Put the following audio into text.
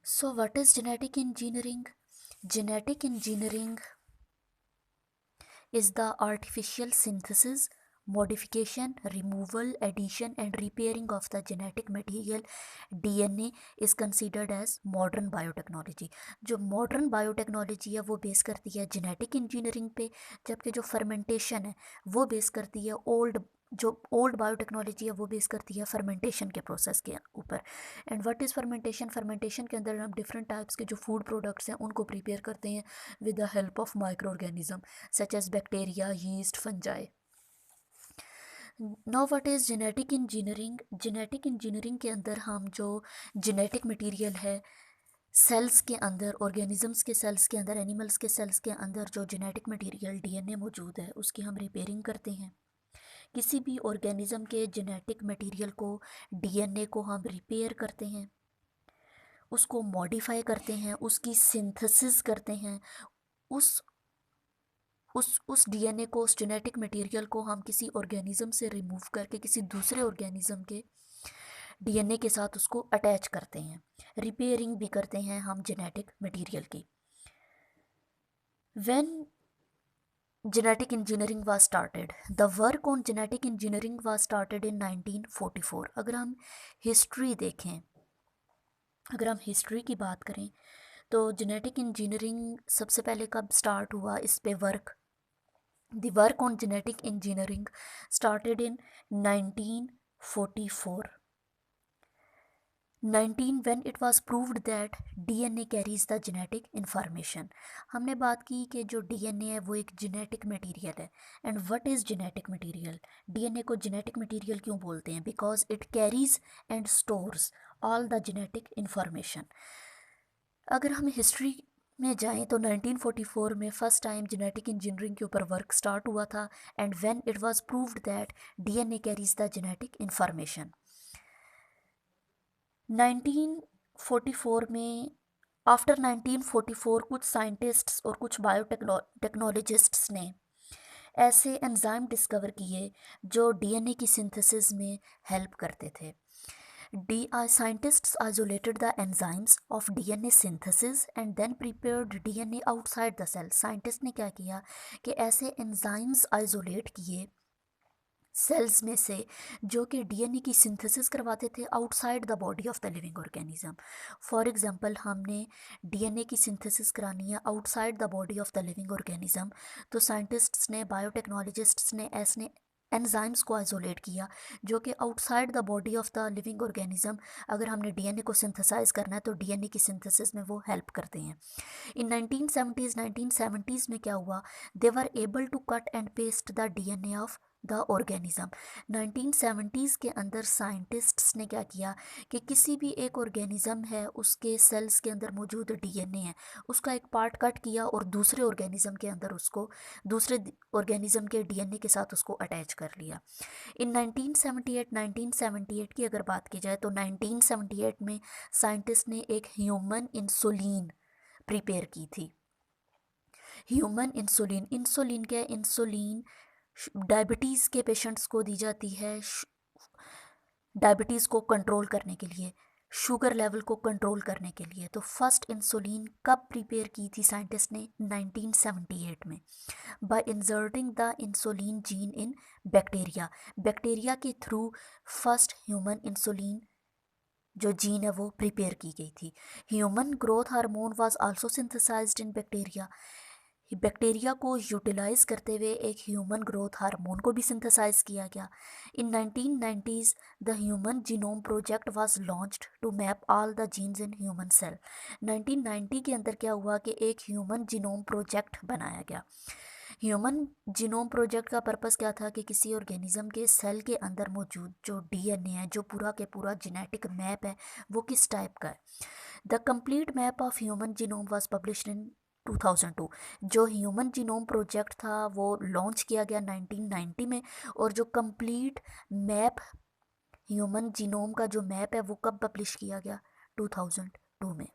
So, what is genetic engineering? Genetic engineering is the artificial synthesis, modification, removal, addition, and repairing of the genetic material DNA is considered as modern biotechnology. जो modern biotechnology है वो base करती है genetic engineering पे, जबकि जो fermentation है वो बेस करती है ओल्ड बायोटेक्नोलॉजी है वो बेस करती है फर्मेंटेशन के प्रोसेस के ऊपर. And what is fermentation? Fermentation के अंदर हम डिफरेंट टाइप्स के जो फूड प्रोडक्ट्स हैं उनको प्रिपेयर करते हैं with the help of microorganism such as bacteria, yeast, fungi. Now what is genetic engineering? Genetic engineering के अंदर हम जो जेनेटिक मटेरियल है सेल्स के अंदर, ऑर्गेनिजम्स के सेल्स के अंदर, एनिमल्स के सेल्स के अंदर जो जेनेटिक मटेरियल डीएनए मौजूद है उसकी हम रिपेयरिंग करते हैं. किसी भी ऑर्गेनिज्म के जेनेटिक मटेरियल को, डीएनए को हम रिपेयर करते हैं, उसको मॉडिफाई करते हैं, उसकी सिंथेसिस करते हैं. उस डीएनए को, उस जेनेटिक मटेरियल को हम किसी ऑर्गेनिज्म से रिमूव करके किसी दूसरे ऑर्गेनिज्म के डीएनए के साथ उसको अटैच करते हैं. रिपेयरिंग भी करते हैं हम जेनेटिक मटेरियल की. When genetic engineering was started, the work on genetic engineering was started in 1944. अगर हम हिस्ट्री देखें, अगर हम हिस्ट्री की बात करें तो जेनेटिक इंजीनियरिंग सबसे पहले कब स्टार्ट हुआ इस पे work? The work on genetic engineering started in 1944. 19 when it was proved that DNA carries the genetic information. हमने बात की कि जो DNA है वो एक जेनेटिक मटेरियल है. And what is genetic material? DNA को जेनेटिक मटेरियल क्यों बोलते हैं? Because it carries and stores all the genetic information. अगर हम हिस्ट्री में जाएं तो 1944 में फर्स्ट टाइम जेनेटिक इंजीनियरिंग के ऊपर वर्क स्टार्ट हुआ था. And when it was proved that DNA carries the genetic information. 1944 में, आफ्टर 1944 कुछ साइंटिस्ट्स और कुछ बायोटेक्नोलॉजिस्ट्स ने ऐसे एंजाइम डिस्कवर किए जो डीएनए की सिंथेसिस में हेल्प करते थे. Scientists isolated the enzymes of DNA synthesis and then prepared DNA outside the cell. Scientist ने क्या किया कि ऐसे एंजाइम्स आइसोलेट किए सेल्स में से जो कि डीएनए की सिंथेसिस करवाते थे outside the body of the living organism. For example, हमने डीएनए की सिंथेसिस करानी है outside the body of the living organism, तो साइंटिस्ट्स ने, बायोटेक्नोलॉजिस्ट्स ने ऐसे एंजाइम्स को आइसोलेट किया जो कि outside the body of the living organism, अगर हमने डीएनए को सिंथेसाइज करना है तो डीएनए की सिंथेसिस में वो हेल्प करते हैं. इन 1970s में क्या हुआ? They were able to cut and paste the DNA of the organism. 1970s के अंदर साइंटिस्ट्स ने क्या किया कि किसी भी एक ऑर्गेनिज्म है उसके सेल्स के अंदर मौजूद डीएनए है, उसका एक पार्ट कट किया और दूसरे ऑर्गेनिज्म के अंदर उसको, दूसरे ऑर्गेनिज्म के डीएनए के साथ उसको अटैच कर लिया. इन 1978 की अगर बात की जाए तो 1978 में साइंटिस्ट ने एक ह्यूमन इंसुलिन प्रिपेयर की थी. ह्यूमन इंसुलिन, इंसुलिन क्या है? इंसुलिन डायबिटीज़ के पेशेंट्स को दी जाती है डायबिटीज़ को कंट्रोल करने के लिए, शुगर लेवल को कंट्रोल करने के लिए. तो फर्स्ट इंसुलिन कब प्रिपेयर की थी साइंटिस्ट ने? 1978 में, by inserting the insulin gene in bacteria. Bacteria के थ्रू फर्स्ट ह्यूमन इंसुलिन जो जीन है वो प्रिपेयर की गई थी. Human growth hormone was also synthesized in bacteria. Bacteria को यूटिलाइज करते हुए एक ह्यूमन ग्रोथ हार्मोन को भी सिंथेसाइज किया गया. In 1990s the human genome project was launched to map all the genes in human cell. 1990 के अंदर क्या हुआ कि एक ह्यूमन जीनोम प्रोजेक्ट बनाया गया. ह्यूमन जीनोम प्रोजेक्ट का पर्पस क्या था कि किसी ऑर्गेनिज्म के सेल के अंदर मौजूद जो डीएनए है, जो पूरा के पूरा जेनेटिक मैप है, वो किस टाइप का है. The complete map of human genome was published in 2002. जो ह्यूमन जीनोम प्रोजेक्ट था वो लॉन्च किया गया 1990 में, और जो कंप्लीट मैप, ह्यूमन जीनोम का जो मैप है वो कब पब्लिश किया गया? 2002 में.